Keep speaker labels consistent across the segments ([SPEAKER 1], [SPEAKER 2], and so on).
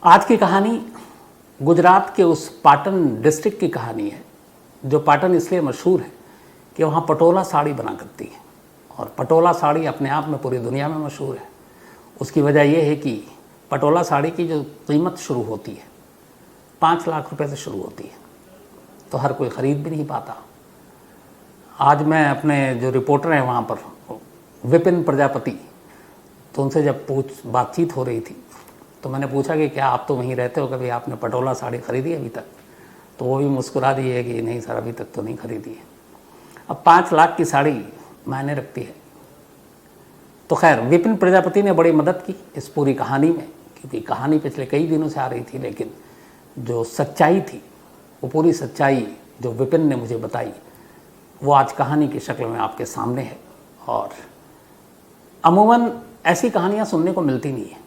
[SPEAKER 1] आज की कहानी गुजरात के उस पाटन डिस्ट्रिक्ट की कहानी है, जो पाटन इसलिए मशहूर है कि वहाँ पटोला साड़ी बना करती है। और पटोला साड़ी अपने आप में पूरी दुनिया में मशहूर है। उसकी वजह यह है कि पटोला साड़ी की जो कीमत शुरू होती है 5 लाख रुपए से शुरू होती है, तो हर कोई ख़रीद भी नहीं पाता। आज मैं अपने जो रिपोर्टर हैं वहाँ पर विपिन प्रजापति, तो उनसे जब बातचीत हो रही थी तो मैंने पूछा कि क्या आप तो वहीं रहते हो, कभी आपने पटोला साड़ी खरीदी अभी तक? तो वो भी मुस्कुरा दिए है कि नहीं सर, अभी तक तो नहीं खरीदी है। अब 5 लाख की साड़ी मायने रखती है। तो खैर, विपिन प्रजापति ने बड़ी मदद की इस पूरी कहानी में, क्योंकि कहानी पिछले कई दिनों से आ रही थी, लेकिन जो सच्चाई थी, वो पूरी सच्चाई जो विपिन ने मुझे बताई, वो आज कहानी की शक्ल में आपके सामने है। और अमूमन ऐसी कहानियाँ सुनने को मिलती नहीं है।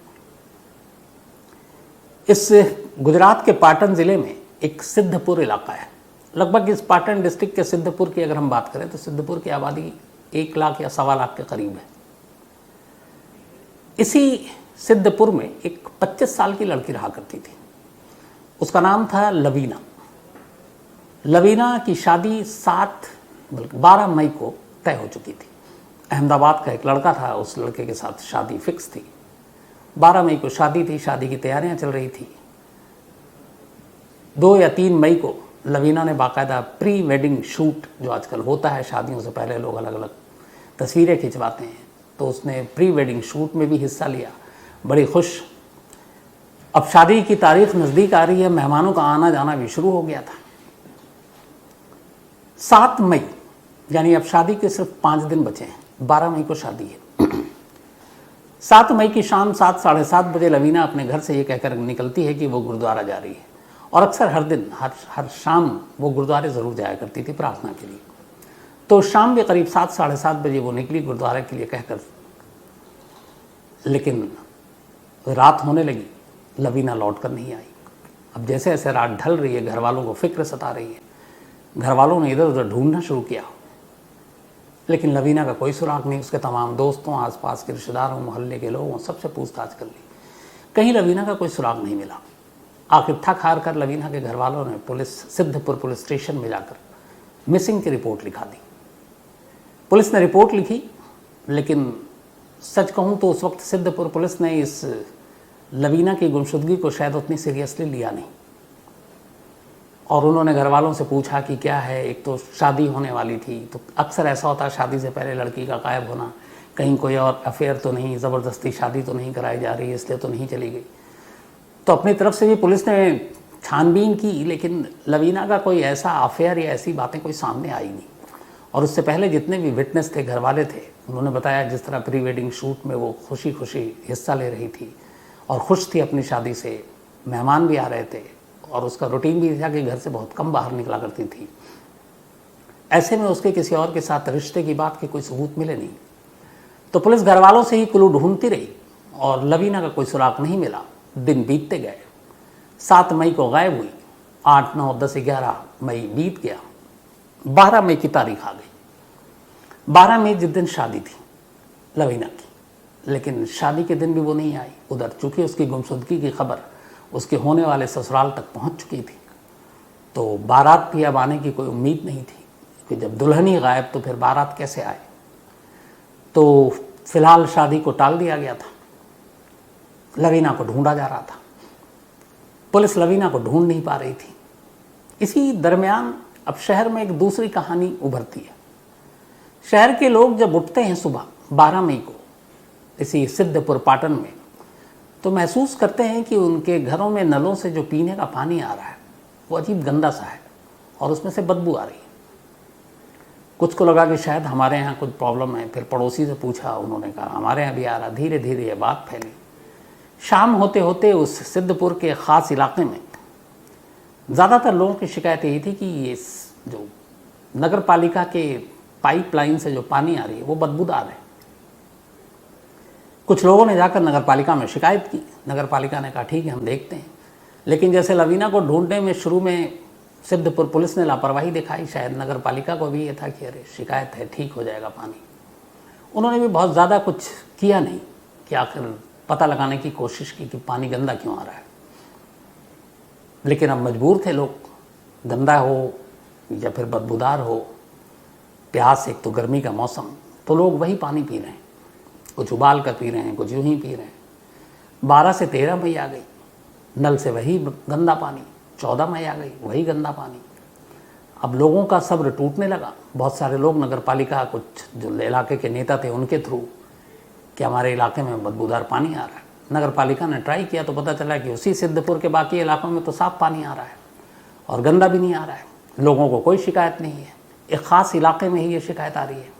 [SPEAKER 1] इस गुजरात के पाटन ज़िले में एक सिद्धपुर इलाका है। लगभग इस पाटन डिस्ट्रिक्ट के सिद्धपुर की अगर हम बात करें तो सिद्धपुर की आबादी 1 लाख या 1.25 लाख के करीब है। इसी सिद्धपुर में एक 25 साल की लड़की रहा करती थी। उसका नाम था लवीना। लवीना की शादी 12 मई को तय हो चुकी थी। अहमदाबाद का एक लड़का था, उस लड़के के साथ शादी फिक्स थी। 12 मई को शादी थी, शादी की तैयारियां चल रही थी। 2 या 3 मई को लवीना ने बाकायदा प्री वेडिंग शूट, जो आजकल होता है, शादियों से पहले लोग अलग अलग तस्वीरें खिंचवाते हैं, तो उसने प्री वेडिंग शूट में भी हिस्सा लिया, बड़ी खुश। अब शादी की तारीख नज़दीक आ रही है, मेहमानों का आना जाना भी शुरू हो गया था। 7 मई, यानी अब शादी के सिर्फ 5 दिन बचे हैं, 12 मई को शादी है। 7 मई की शाम 7 साढ़े 7 बजे लवीना अपने घर से ये कहकर निकलती है कि वो गुरुद्वारा जा रही है। और अक्सर हर दिन हर शाम वो गुरुद्वारे ज़रूर जाया करती थी प्रार्थना के लिए। तो शाम के करीब 7 साढ़े 7 बजे वो निकली गुरुद्वारे के लिए कहकर, लेकिन रात होने लगी, लवीना लौट कर नहीं आई। अब जैसे जैसे रात ढल रही है, घर वालों को फिक्र सता रही है। घर वालों ने इधर उधर ढूंढना शुरू किया, लेकिन लवीना का कोई सुराग नहीं। उसके तमाम दोस्तों, आसपास के रिश्तेदारों, मोहल्ले के लोगों, सबसे पूछताछ कर ली, कहीं लवीना का कोई सुराग नहीं मिला। आखिर थक हार कर लवीना के घर वालों ने सिद्धपुर पुलिस स्टेशन में जाकर मिसिंग की रिपोर्ट लिखा दी। पुलिस ने रिपोर्ट लिखी, लेकिन सच कहूँ तो उस वक्त सिद्धपुर पुलिस ने इस लवीना की गुमशुदगी को शायद उतनी सीरियसली लिया नहीं। और उन्होंने घर वालों से पूछा कि क्या है, एक तो शादी होने वाली थी, तो अक्सर ऐसा होता है शादी से पहले लड़की का गायब होना, कहीं कोई और अफेयर तो नहीं, ज़बरदस्ती शादी तो नहीं कराई जा रही है, इसलिए तो नहीं चली गई। तो अपनी तरफ से भी पुलिस ने छानबीन की, लेकिन लवीना का कोई ऐसा अफेयर या ऐसी बातें कोई सामने आई नहीं। और उससे पहले जितने भी विटनेस थे, घर वाले थे, उन्होंने बताया जिस तरह प्री वेडिंग शूट में वो खुशी खुशी हिस्सा ले रही थी और खुश थी अपनी शादी से, मेहमान भी आ रहे थे, और उसका रूटीन भी था कि घर से बहुत कम बाहर निकला करती थी। ऐसे में उसके किसी और के साथ रिश्ते की बात के कोई सबूत मिले नहीं। तो पुलिस घर वालों से ही क्लू ढूंढती रही और लवीना का कोई सुराग नहीं मिला। दिन बीतते गए, 7 मई को गायब हुई, 8, 9, 10, 11 मई बीत गया, 12 मई की तारीख आ गई। 12 मई जिस दिन शादी थी लवीना की, लेकिन शादी के दिन भी वो नहीं आई उधर, चूँकि उसकी गुमशुदगी की खबर उसके होने वाले ससुराल तक पहुंच चुकी थी। तो बारात भी अब आने की कोई उम्मीद नहीं थी, कि जब दुल्हन ही गायब तो फिर बारात कैसे आए। तो फिलहाल शादी को टाल दिया गया था। लवीना को ढूंढा जा रहा था। पुलिस लवीना को ढूंढ नहीं पा रही थी। इसी दरमियान अब शहर में एक दूसरी कहानी उभरती है। शहर के लोग जब उठते हैं सुबह 12 मई को इसी सिद्धपुर पाटन में, तो महसूस करते हैं कि उनके घरों में नलों से जो पीने का पानी आ रहा है वो अजीब गंदा सा है और उसमें से बदबू आ रही है। कुछ को लगा कि शायद हमारे यहाँ कुछ प्रॉब्लम है। फिर पड़ोसी से पूछा, उन्होंने कहा हमारे यहाँ भी आ रहा। धीरे धीरे ये बात फैली। शाम होते होते उस सिद्धपुर के ख़ास इलाके में ज़्यादातर लोगों की शिकायत यही थी कि ये जो नगर पालिका के पाइपलाइन से जो पानी आ रही है वो बदबूदार है। कुछ लोगों ने जाकर नगर पालिका में शिकायत की। नगर पालिका ने कहा ठीक है, हम देखते हैं। लेकिन जैसे लवीना को ढूंढने में शुरू में सिद्धपुर पुलिस ने लापरवाही दिखाई, शायद नगर पालिका को भी ये था कि अरे शिकायत है, ठीक हो जाएगा पानी। उन्होंने भी बहुत ज़्यादा कुछ किया नहीं कि आखिर पता लगाने की कोशिश की कि पानी गंदा क्यों आ रहा है। लेकिन अब मजबूर थे लोग, गंदा हो या फिर बदबूदार हो, प्यास, एक तो गर्मी का मौसम, तो लोग वही पानी पी रहे हैं, कुछ उबाल कर पी रहे हैं, कुछ यूं ही पी रहे हैं। 12 से 13 मई आ गई, नल से वही गंदा पानी, 14 मई आ गई, वही गंदा पानी। अब लोगों का सब्र टूटने लगा। बहुत सारे लोग नगर पालिका, कुछ जो इलाके के नेता थे उनके थ्रू, कि हमारे इलाके में बदबूदार पानी आ रहा है। नगर पालिका ने ट्राई किया तो पता चला कि उसी सिद्धपुर के बाकी इलाकों में तो साफ पानी आ रहा है और गंदा भी नहीं आ रहा है, लोगों को कोई शिकायत नहीं है। एक ख़ास इलाके में ही ये शिकायत आ रही है।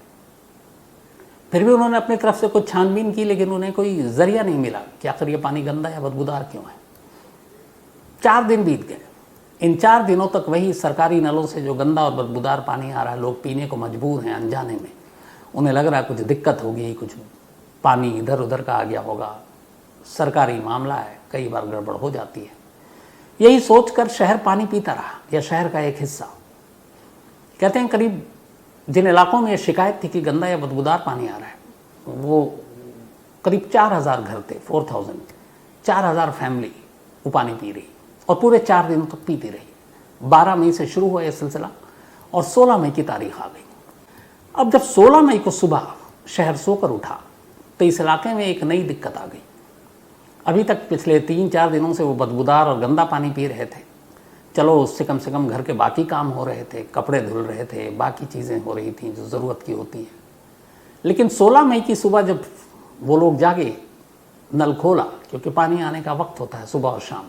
[SPEAKER 1] फिर भी उन्होंने अपनी तरफ से कुछ छानबीन की, लेकिन उन्हें कोई जरिया नहीं मिला कि आखिर ये पानी गंदा या बदबूदार क्यों है। 4 दिन बीत गए। इन 4 दिनों तक वही सरकारी नलों से जो गंदा और बदबूदार पानी आ रहा है, लोग पीने को मजबूर हैं अनजाने में। उन्हें लग रहा है कुछ दिक्कत होगी, कुछ पानी इधर उधर का आ गया होगा, सरकारी मामला है, कई बार गड़बड़ हो जाती है। यही सोचकर शहर पानी पीता रहा, या शहर का एक हिस्सा। कहते हैं करीब जिन इलाकों में ये शिकायत थी कि गंदा या बदबूदार पानी आ रहा है, वो करीब 4000 घर थे, 4000 फैमिली वो पानी पी रही, और पूरे 4 दिनों तक पीती रही। 12 मई से शुरू हुआ यह सिलसिला और 16 मई की तारीख आ गई। अब जब 16 मई को सुबह शहर सोकर उठा तो इस इलाके में एक नई दिक्कत आ गई। अभी तक पिछले 3-4 दिनों से वो बदबूदार और गंदा पानी पी रहे थे। चलो उससे कम से कम घर के बाकी काम हो रहे थे, कपड़े धुल रहे थे, बाकी चीज़ें हो रही थी जो ज़रूरत की होती हैं। लेकिन 16 मई की सुबह जब वो लोग जागे, नल खोला, क्योंकि पानी आने का वक्त होता है सुबह और शाम,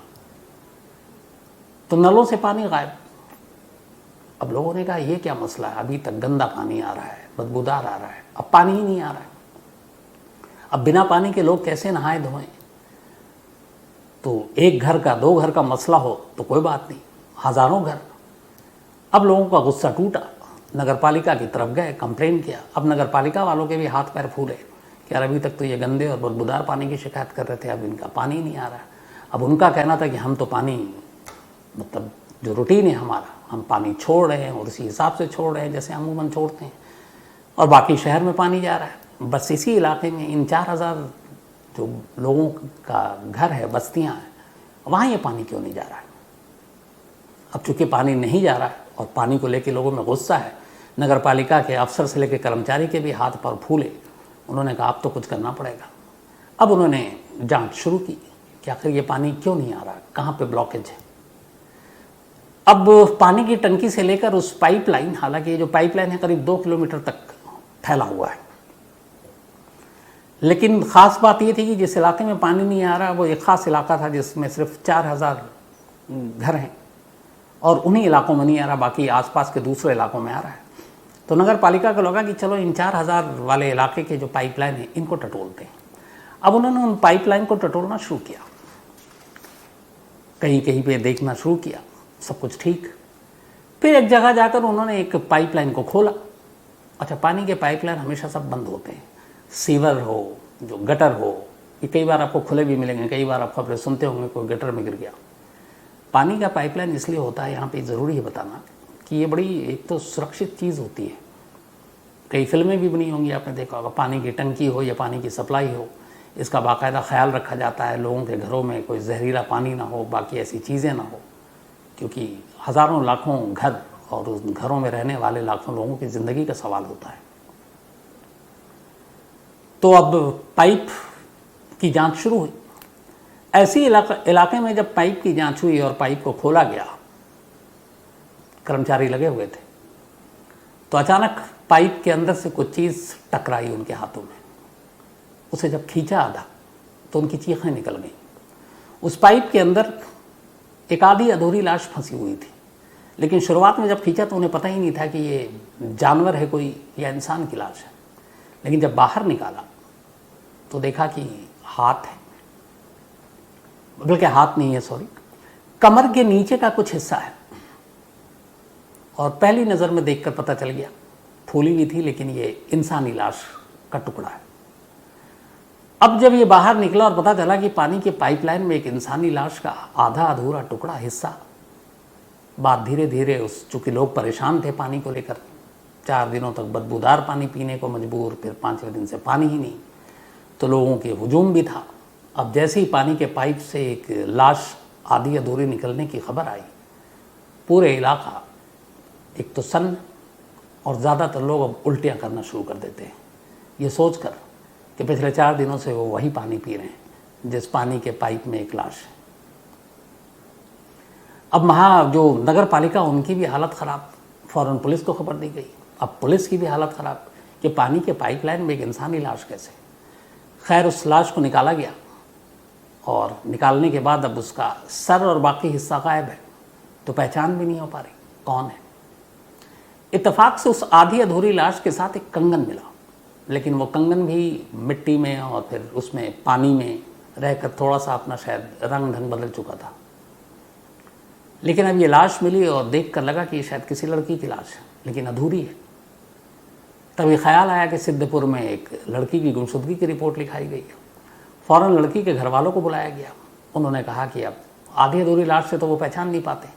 [SPEAKER 1] तो नलों से पानी गायब। अब लोगों ने कहा ये क्या मसला है, अभी तक गंदा पानी आ रहा है, बदबूदार आ रहा है, अब पानी ही नहीं आ रहा है। अब बिना पानी के लोग कैसे नहाए धोएं। तो एक घर का, 2 घर का मसला हो तो कोई बात नहीं, हज़ारों घर। अब लोगों का गुस्सा टूटा, नगर पालिका की तरफ गए, कंप्लेन किया। अब नगर पालिका वालों के भी हाथ पैर फूले कि यार अभी तक तो ये गंदे और बदबूदार पानी की शिकायत कर रहे थे, अब इनका पानी नहीं आ रहा है। अब उनका कहना था कि हम तो पानी, मतलब जो रूटीन है हमारा, हम पानी छोड़ रहे हैं और उसी हिसाब से छोड़ रहे हैं जैसे अमूमन छोड़ते हैं, और बाकी शहर में पानी जा रहा है। बस इसी इलाके में इन 4000 जो लोगों का घर है, बस्तियां हैं, वहाँ ये पानी क्यों नहीं जा रहा है। अब चूंकि पानी नहीं जा रहा है और पानी को लेकर लोगों में गुस्सा है, नगर पालिका के अफसर से लेकर कर्मचारी के भी हाथ पर फूले। उन्होंने कहा अब तो कुछ करना पड़ेगा। अब उन्होंने जांच शुरू की कि आखिर ये पानी क्यों नहीं आ रहा, कहाँ पे ब्लॉकेज है। अब पानी की टंकी से लेकर उस पाइपलाइन, हालांकि ये जो पाइपलाइन है करीब 2 किलोमीटर तक फैला हुआ है, लेकिन ख़ास बात ये थी कि जिस इलाके में पानी नहीं आ रहा वो एक ख़ास इलाका था जिसमें सिर्फ 4000 घर हैं, और उन्हीं इलाकों में नहीं आ रहा, बाकी आसपास के दूसरे इलाकों में आ रहा है। तो नगर पालिका को लगा कि चलो इन 4000 वाले इलाके के जो पाइपलाइन है इनको टटोलते हैं। अब उन्होंने उन पाइपलाइन को टटोलना शुरू किया, कहीं कहीं पे देखना शुरू किया, सब कुछ ठीक। फिर एक जगह जाकर उन्होंने एक पाइपलाइन को खोला। अच्छा, पानी के पाइपलाइन हमेशा सब बंद होते हैं, सीवर हो, जो गटर हो, ये कई बार आपको खुले भी मिलेंगे, कई बार आप खबरें सुनते होंगे कोई गटर में गिर गया। पानी का पाइपलाइन इसलिए होता है, यहाँ पे ज़रूरी है बताना कि ये बड़ी एक तो सुरक्षित चीज़ होती है। कई फिल्में भी बनी होंगी, आपने देखा होगा, पानी की टंकी हो या पानी की सप्लाई हो, इसका बाकायदा ख्याल रखा जाता है, लोगों के घरों में कोई जहरीला पानी ना हो, बाकी ऐसी चीज़ें ना हो, क्योंकि हज़ारों लाखों घर और उस घरों में रहने वाले लाखों लोगों की ज़िंदगी का सवाल होता है। तो अब पाइप की जांच शुरू हुई। ऐसी इलाके में जब पाइप की जांच हुई और पाइप को खोला गया, कर्मचारी लगे हुए थे, तो अचानक पाइप के अंदर से कुछ चीज़ टकराई उनके हाथों में। उसे जब खींचा आधा तो उनकी चीखें निकल गईं। उस पाइप के अंदर एक आधी अधूरी लाश फंसी हुई थी, लेकिन शुरुआत में जब खींचा तो उन्हें पता ही नहीं था कि ये जानवर है कोई या इंसान की लाश है। लेकिन जब बाहर निकाला तो देखा कि हाथ है, बल्कि हाथ नहीं है, सॉरी, कमर के नीचे का कुछ हिस्सा है। और पहली नज़र में देखकर पता चल गया, फूली हुई थी लेकिन ये इंसानी लाश का टुकड़ा है। अब जब ये बाहर निकला और पता चला कि पानी के पाइपलाइन में एक इंसानी लाश का आधा अधूरा टुकड़ा हिस्सा, बात धीरे धीरे उस, चूँकि लोग परेशान थे पानी को लेकर, 4 दिनों तक बदबूदार पानी पीने को मजबूर, फिर 5वें दिन से पानी ही नहीं, तो लोगों के हुजूम भी था। अब जैसे ही पानी के पाइप से एक लाश आधी अधूरी निकलने की खबर आई, पूरे इलाका एक तो सन्न और ज़्यादातर लोग अब उल्टियाँ करना शुरू कर देते हैं, ये सोचकर कि पिछले 4 दिनों से वो वही पानी पी रहे हैं जिस पानी के पाइप में एक लाश है। अब वहाँ जो नगर पालिका, उनकी भी हालत ख़राब, फ़ौरन पुलिस को खबर दी गई। अब पुलिस की भी हालत ख़राब कि पानी के पाइपलाइन में एक इंसानी लाश कैसे। खैर, उस लाश को निकाला गया और निकालने के बाद अब उसका सर और बाकी हिस्सा गायब है, तो पहचान भी नहीं हो पा रही कौन है। इत्तेफाक से उस आधी अधूरी लाश के साथ एक कंगन मिला, लेकिन वो कंगन भी मिट्टी में और फिर उसमें पानी में रहकर थोड़ा सा अपना शायद रंग ढंग बदल चुका था। लेकिन अब ये लाश मिली और देखकर लगा कि ये शायद किसी लड़की की लाश है, लेकिन अधूरी है। तभी ख्याल आया कि सिद्धपुर में एक लड़की की गुमशुदगी की रिपोर्ट लिखाई गई है। फ़ौरन लड़की के घर वालों को बुलाया गया। उन्होंने कहा कि अब आधी अधूरी लाश से तो वो पहचान नहीं पाते।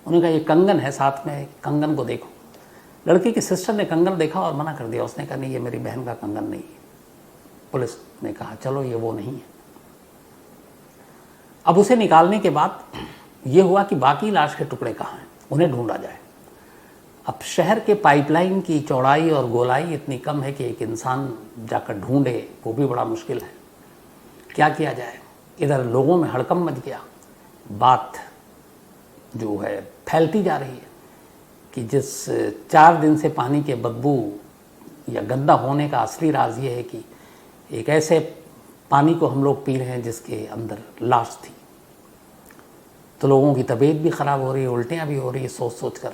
[SPEAKER 1] उन्होंने कहा ये कंगन है साथ में, कंगन को देखो। लड़की की सिस्टर ने कंगन देखा और मना कर दिया। उसने कहा नहीं, ये मेरी बहन का कंगन नहीं है। पुलिस ने कहा चलो ये वो नहीं है। अब उसे निकालने के बाद ये हुआ कि बाकी लाश के टुकड़े कहाँ हैं, उन्हें ढूंढा जाए। अब शहर के पाइपलाइन की चौड़ाई और गोलाई इतनी कम है कि एक इंसान जाकर ढूंढे वो भी बड़ा मुश्किल है। क्या किया जाए? इधर लोगों में हड़कंप मच गया। बात जो है फैलती जा रही है कि जिस 4 दिन से पानी के बदबू या गंदा होने का असली राज ये है कि एक ऐसे पानी को हम लोग पी रहे हैं जिसके अंदर लाश थी। तो लोगों की तबीयत भी ख़राब हो रही है, उल्टियाँ भी हो रही है सोच सोच कर।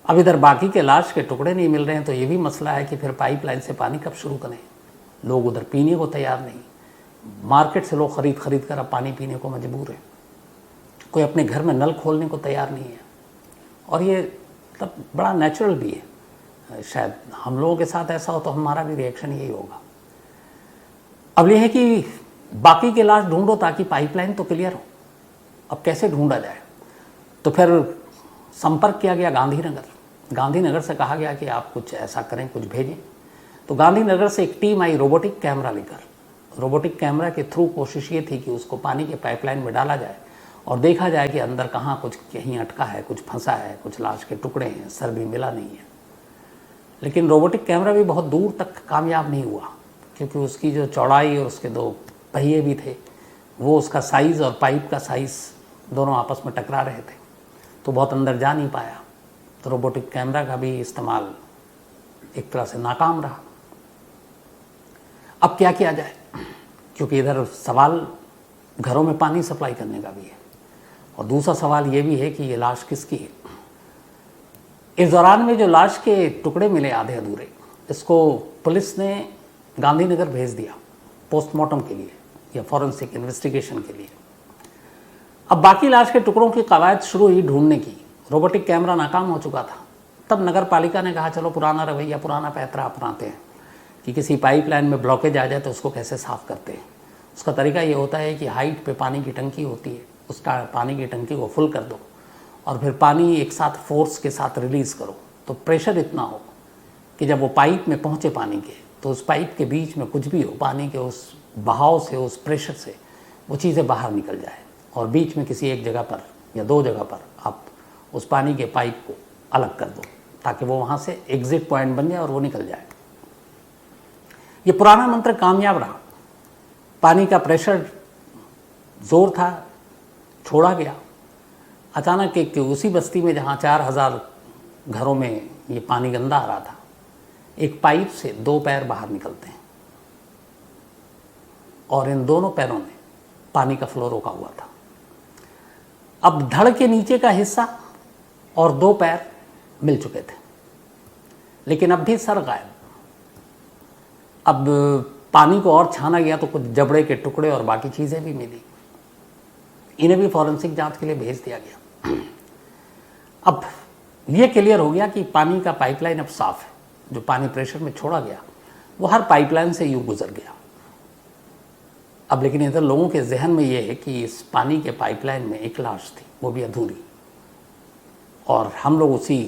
[SPEAKER 1] अब इधर बाकी के लाश के टुकड़े नहीं मिल रहे हैं, तो ये भी मसला है कि फिर पाइपलाइन से पानी कब शुरू करें। लोग उधर पीने को तैयार नहीं। मार्केट से लोग खरीद कर अब पानी पीने को मजबूर है। कोई अपने घर में नल खोलने को तैयार नहीं है। और ये मतलब बड़ा नेचुरल भी है। शायद हम लोगों के साथ ऐसा हो तो हमारा भी रिएक्शन यही होगा। अब ये है कि बाकी के लाश ढूंढो ताकि पाइपलाइन तो क्लियर हो। अब कैसे ढूंढा जाए? तो फिर संपर्क किया गया गांधीनगर से कहा गया कि आप कुछ ऐसा करें, कुछ भेजें। तो गांधीनगर से एक टीम आई रोबोटिक कैमरा लेकर। रोबोटिक कैमरा के थ्रू कोशिश ये थी कि उसको पानी के पाइपलाइन में डाला जाए और देखा जाए कि अंदर कहाँ कुछ कहीं अटका है, कुछ फंसा है, कुछ लाश के टुकड़े हैं, सर भी मिला नहीं है। लेकिन रोबोटिक कैमरा भी बहुत दूर तक कामयाब नहीं हुआ, क्योंकि उसकी जो चौड़ाई और उसके 2 पहिए भी थे, वो उसका साइज़ और पाइप का साइज़ दोनों आपस में टकरा रहे थे, तो बहुत अंदर जा नहीं पाया। तो रोबोटिक कैमरा का भी इस्तेमाल एक तरह से नाकाम रहा। अब क्या किया जाए? क्योंकि इधर सवाल घरों में पानी सप्लाई करने का भी है और दूसरा सवाल ये भी है कि ये लाश किसकी है। इस दौरान में जो लाश के टुकड़े मिले आधे अधूरे, इसको पुलिस ने गांधीनगर भेज दिया पोस्टमार्टम के लिए या फॉरेंसिक इन्वेस्टिगेशन के लिए। अब बाकी लाश के टुकड़ों की कवायद शुरू हुई ढूंढने की। रोबोटिक कैमरा नाकाम हो चुका था। तब नगर पालिका ने कहा चलो पुराना रवैया, पुराना पैतरा अपनाते हैं कि किसी पाइपलाइन में ब्लॉकेज आ जाए तो उसको कैसे साफ़ करते हैं। उसका तरीका ये होता है कि हाइट पे पानी की टंकी होती है, उसका पानी की टंकी को फुल कर दो और फिर पानी एक साथ फोर्स के साथ रिलीज़ करो, तो प्रेशर इतना हो कि जब वो पाइप में पहुँचे पानी के, तो उस पाइप के बीच में कुछ भी हो, पानी के उस बहाव से, उस प्रेशर से वो चीज़ें बाहर निकल जाए और बीच में किसी एक जगह पर या 2 जगह पर आप उस पानी के पाइप को अलग कर दो ताकि वो वहाँ से एग्जिट पॉइंट बन जाए और वो निकल जाए। ये पुराना मंत्र कामयाब रहा। पानी का प्रेशर ज़ोर था, छोड़ा गया। अचानक एक उसी बस्ती में जहाँ 4000 घरों में ये पानी गंदा आ रहा था, एक पाइप से 2 पैर बाहर निकलते हैं और इन दोनों पैरों में पानी का फ्लो रोका हुआ था। अब धड़ के नीचे का हिस्सा और 2 पैर मिल चुके थे, लेकिन अब भी सर गायब। अब पानी को और छाना गया तो कुछ जबड़े के टुकड़े और बाकी चीज़ें भी मिली। इन्हें भी फॉरेंसिक जांच के लिए भेज दिया गया। अब ये क्लियर हो गया कि पानी का पाइपलाइन अब साफ है। जो पानी प्रेशर में छोड़ा गया वो हर पाइपलाइन से यूँ गुजर गया। अब लेकिन इधर लोगों के जहन में ये है कि इस पानी के पाइपलाइन में एक लाश थी, वो भी अधूरी, और हम लोग उसी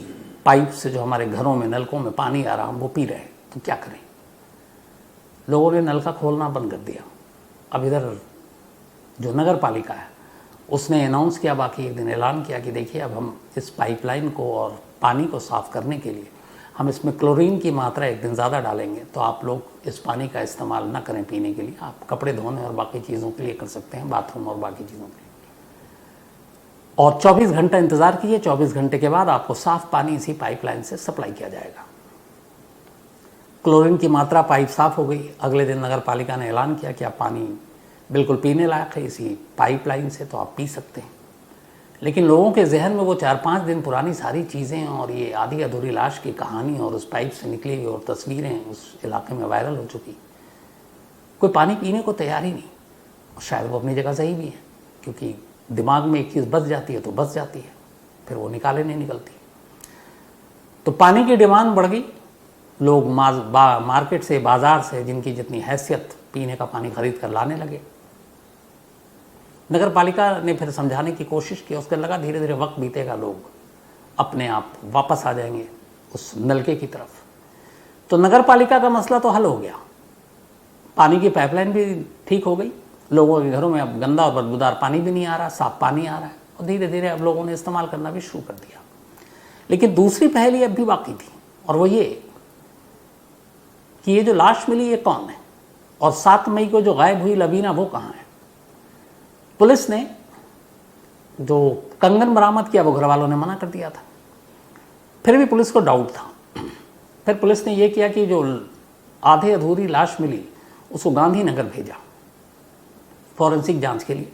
[SPEAKER 1] पाइप से जो हमारे घरों में नलकों में पानी आ रहा हम वो पी रहे हैं, तो क्या करें? लोगों ने नलका खोलना बंद कर दिया। अब इधर जो नगर पालिका है उसने अनाउंस किया, बाकी एक दिन ऐलान किया कि देखिए अब हम इस पाइपलाइन को और पानी को साफ़ करने के लिए हम इसमें क्लोरीन की मात्रा एक दिन ज़्यादा डालेंगे, तो आप लोग इस पानी का इस्तेमाल ना करें पीने के लिए, आप कपड़े धोने और बाकी चीज़ों के लिए कर सकते हैं, बाथरूम और बाकी चीज़ों के लिए। और 24 घंटा इंतज़ार कीजिए, 24 घंटे के बाद आपको साफ़ पानी इसी पाइपलाइन से सप्लाई किया जाएगा। क्लोरीन की मात्रा पाइप साफ़ हो गई। अगले दिन नगर पालिका ने ऐलान किया कि आप पानी बिल्कुल पीने लायक है इसी पाइपलाइन से, तो आप पी सकते हैं। लेकिन लोगों के जहन में वो 4-5 दिन पुरानी सारी चीज़ें और ये आधी अधूरी लाश की कहानी और उस पाइप से निकली हुई और तस्वीरें उस इलाके में वायरल हो चुकी। कोई पानी पीने को तैयार ही नहीं। और शायद वो अपनी जगह सही भी है, क्योंकि दिमाग में एक चीज़ बस जाती है तो बस जाती है, फिर वो निकाले नहीं निकलती। तो पानी की डिमांड बढ़ गई। लोग मार्केट से, बाज़ार से जिनकी जितनी हैसियत पीने का पानी खरीद कर लाने लगे। नगर पालिका ने फिर समझाने की कोशिश की, उसके लगा धीरे धीरे वक्त बीतेगा, लोग अपने आप वापस आ जाएंगे उस नलके की तरफ। तो नगर पालिका का मसला तो हल हो गया, पानी की पाइपलाइन भी ठीक हो गई, लोगों के घरों में अब गंदा और बदबूदार पानी भी नहीं आ रहा, साफ पानी आ रहा है, और धीरे धीरे अब लोगों ने इस्तेमाल करना भी शुरू कर दिया। लेकिन दूसरी पहेली अब भी बाकी थी, और वो ये कि ये जो लाश मिली ये कौन है, और 7 मई को जो गायब हुई लवीना वो कहाँ है। पुलिस ने जो कंगन बरामद किया वो घर वालों ने मना कर दिया था, फिर भी पुलिस को डाउट था। फिर पुलिस ने ये किया कि जो आधे अधूरी लाश मिली उसको गांधीनगर भेजा फॉरेंसिक जांच के लिए,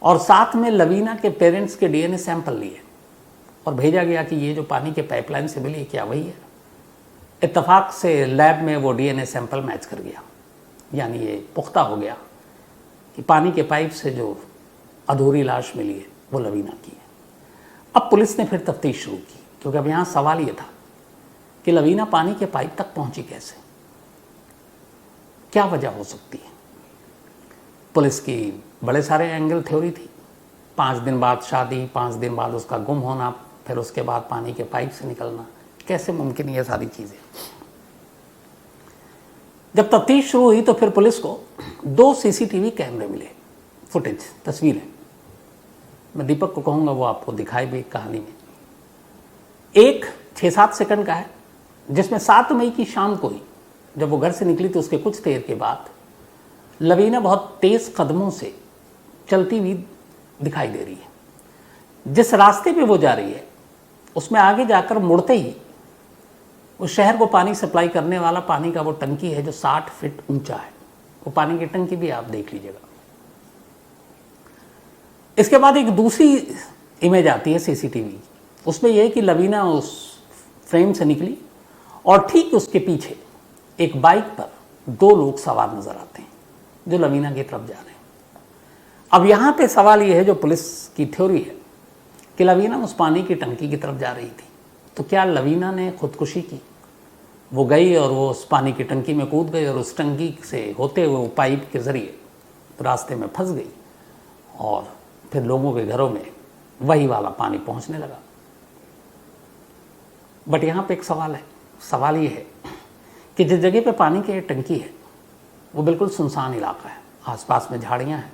[SPEAKER 1] और साथ में लवीना के पेरेंट्स के डीएनए सैंपल लिए और भेजा गया कि ये जो पानी के पाइपलाइन से मिली क्या वही है। इत्तेफाक से लैब में वो डीएनए सैंपल मैच कर गया, यानी ये पुख्ता हो गया कि पानी के पाइप से जो अधूरी लाश मिली है वो लवीना की है। अब पुलिस ने फिर तफ्तीश शुरू की, क्योंकि अब यहाँ सवाल ये था कि लवीना पानी के पाइप तक पहुंची कैसे, क्या वजह हो सकती है। पुलिस की बड़े सारे एंगल थ्योरी थी। 5 दिन बाद शादी, 5 दिन बाद उसका गुम होना, फिर उसके बाद पानी के पाइप से निकलना, कैसे मुमकिन है ये सारी चीज़ें। जब तफ्तीश शुरू हुई तो फिर पुलिस को 2 सीसीटीवी कैमरे मिले, फुटेज, तस्वीरें। मैं दीपक को कहूँगा वो आपको दिखाए भी कहानी में। एक 6-7 सेकंड का है, जिसमें 7 मई की शाम को ही जब वो घर से निकली तो उसके कुछ देर के बाद लवीना बहुत तेज़ कदमों से चलती हुई दिखाई दे रही है। जिस रास्ते पे वो जा रही है उसमें आगे जाकर मुड़ते ही उस शहर को पानी सप्लाई करने वाला पानी का वो टंकी है जो 60 फीट ऊंचा है। वो पानी की टंकी भी आप देख लीजिएगा। इसके बाद एक दूसरी इमेज आती है सीसीटीवी, उसमें यह है कि लवीना उस फ्रेम से निकली और ठीक उसके पीछे एक बाइक पर 2 लोग सवार नजर आते हैं जो लवीना की तरफ जा रहे हैं। अब यहाँ पे सवाल ये है, जो पुलिस की थ्योरी है कि लवीना उस पानी की टंकी की तरफ जा रही थी, तो क्या लवीना ने खुदकुशी की। वो गई और वो उस पानी की टंकी में कूद गई और उस टंकी से होते हुए वो पाइप के ज़रिए रास्ते में फंस गई और फिर लोगों के घरों में वही वाला पानी पहुंचने लगा। बट यहाँ पे एक सवाल है। सवाल ये है कि जिस जगह पे पानी की टंकी है वो बिल्कुल सुनसान इलाका है, आसपास में झाड़ियाँ हैं,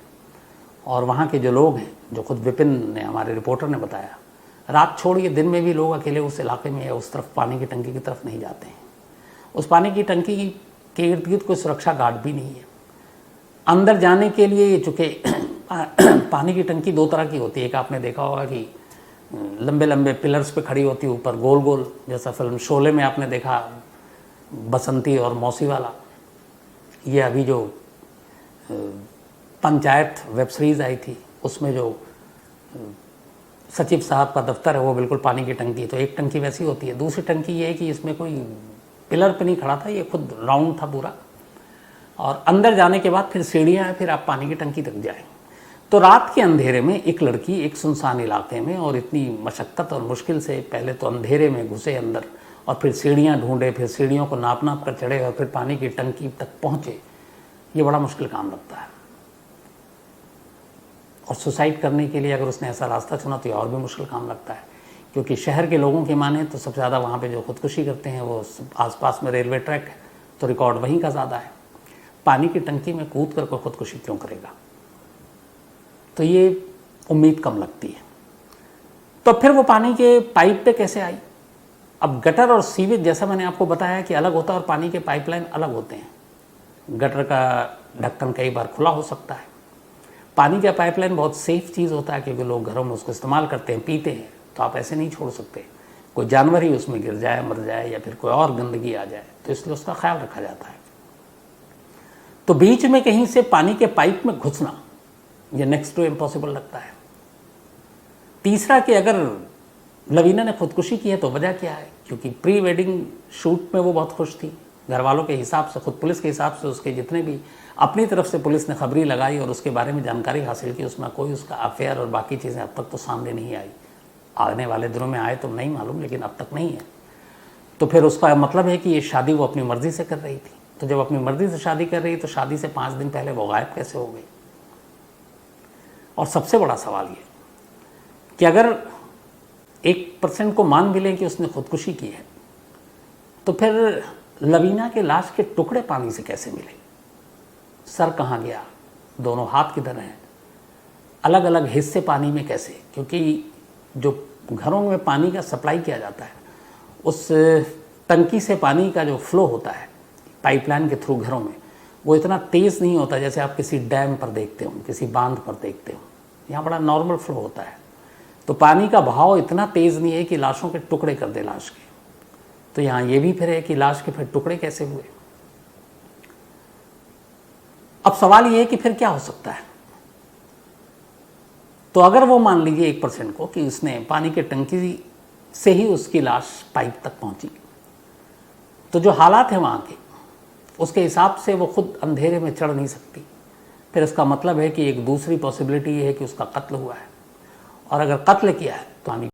[SPEAKER 1] और वहाँ के जो लोग हैं, जो खुद विपिन ने, हमारे रिपोर्टर ने बताया, रात छोड़िए दिन में भी लोग अकेले उस इलाके में या उस तरफ पानी की टंकी की तरफ नहीं जाते हैं। उस पानी की टंकी के इर्द गिर्द कोई सुरक्षा गार्ड भी नहीं है। अंदर जाने के लिए, चूँकि पानी की टंकी 2 तरह की होती है, एक आपने देखा होगा कि लंबे लंबे पिलर्स पे खड़ी होती है, ऊपर गोल गोल, जैसा फिल्म शोले में आपने देखा बसंती और मौसी वाला। ये अभी जो पंचायत वेब सीरीज़ आई थी उसमें जो सचिव साहब का दफ्तर है वो बिल्कुल पानी की टंकी, तो एक टंकी वैसी होती है। दूसरी टंकी ये है कि इसमें कोई पिलर पे नहीं खड़ा था, ये खुद राउंड था पूरा, और अंदर जाने के बाद फिर सीढ़ियाँ हैं, फिर आप पानी की टंकी तक जाएँ। तो रात के अंधेरे में एक लड़की एक सुनसान इलाके में, और इतनी मशक्क़त और मुश्किल से पहले तो अंधेरे में घुसे अंदर और फिर सीढ़ियाँ ढूंढे, फिर सीढ़ियों को नाप नाप कर चढ़े और फिर पानी की टंकी तक पहुँचे, ये बड़ा मुश्किल काम लगता है। और सुसाइड करने के लिए अगर उसने ऐसा रास्ता चुना तो ये और भी मुश्किल काम लगता है, क्योंकि शहर के लोगों की माने तो सबसे ज़्यादा वहाँ पे जो खुदकुशी करते हैं वो आसपास में रेलवे ट्रैक है, तो रिकॉर्ड वहीं का ज़्यादा है। पानी की टंकी में कूद कर कोई खुदकुशी क्यों करेगा। तो ये उम्मीद कम लगती है। तो फिर वो पानी के पाइप पे कैसे आई? अब गटर और सीवेज जैसा मैंने आपको बताया कि अलग होता है और पानी के पाइपलाइन अलग होते हैं। गटर का ढक्कन कई बार खुला हो सकता है। पानी का पाइपलाइन बहुत सेफ चीज़ होता है क्योंकि लोग घरों में उसको इस्तेमाल करते हैं, पीते हैं, तो आप ऐसे नहीं छोड़ सकते। कोई जानवर ही उसमें गिर जाए, मर जाए, या फिर कोई और गंदगी आ जाए, तो इसलिए उसका ख्याल रखा जाता है। तो बीच में कहीं से पानी के पाइप में घुसना ये नेक्स्ट टू इम्पॉसिबल लगता है। तीसरा कि अगर लवीना ने खुदकुशी की है तो वजह क्या है? क्योंकि प्री वेडिंग शूट में वो बहुत खुश थी। घर वालों के हिसाब से, खुद पुलिस के हिसाब से, उसके जितने भी अपनी तरफ से पुलिस ने खबरी लगाई और उसके बारे में जानकारी हासिल की, उसमें कोई उसका अफेयर और बाकी चीज़ें अब तक तो सामने नहीं आई। आने वाले दिनों में आए तो नहीं मालूम, लेकिन अब तक नहीं है। तो फिर उसका मतलब है कि ये शादी वो अपनी मर्जी से कर रही थी। तो जब अपनी मर्जी से शादी कर रही तो शादी से 5 दिन पहले वो गायब कैसे हो गई? और सबसे बड़ा सवाल ये कि अगर 1% को मान भी लें कि उसने खुदकुशी की है, तो फिर लवीना के लाश के टुकड़े पानी से कैसे मिले? सर कहाँ गया? दोनों हाथ किधर हैं? अलग अलग हिस्से पानी में कैसे? क्योंकि जो घरों में पानी का सप्लाई किया जाता है, उस टंकी से पानी का जो फ्लो होता है पाइपलाइन के थ्रू घरों में, वो इतना तेज़ नहीं होता जैसे आप किसी डैम पर देखते हो, किसी बांध पर देखते हो। यहाँ बड़ा नॉर्मल फ्लो होता है। तो पानी का बहाव इतना तेज़ नहीं है कि लाशों के टुकड़े कर दे लाश के। तो यहाँ ये भी फिर है कि लाश के फिर टुकड़े कैसे हुए? अब सवाल ये है कि फिर क्या हो सकता है? तो अगर वो मान लीजिए 1% को कि उसने पानी के टंकी से ही उसकी लाश पाइप तक पहुंची, तो जो हालात हैं वहाँ के, उसके हिसाब से वो खुद अंधेरे में चढ़ नहीं सकती। फिर इसका मतलब है कि एक दूसरी पॉसिबिलिटी ये है कि उसका कत्ल हुआ है, और अगर कत्ल किया है तो हम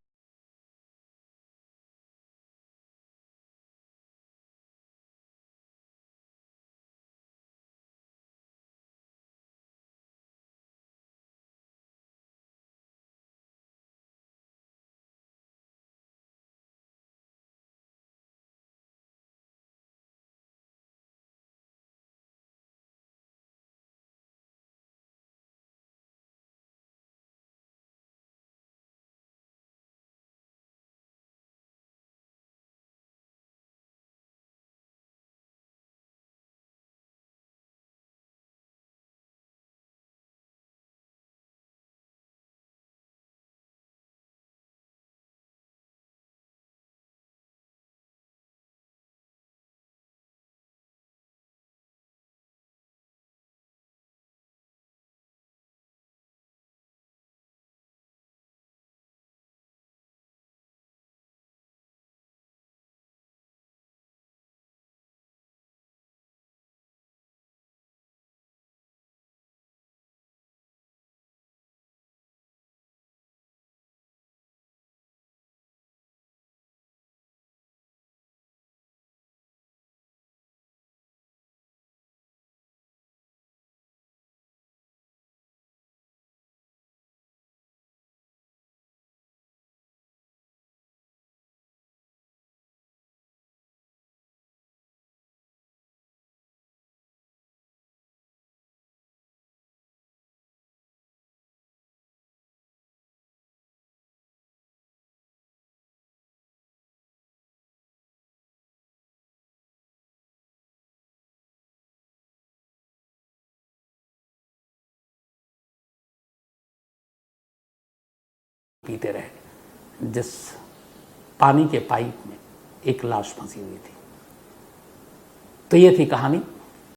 [SPEAKER 1] पीते रहे जिस पानी के पाइप में एक लाश फंसी हुई थी। तो ये थी कहानी।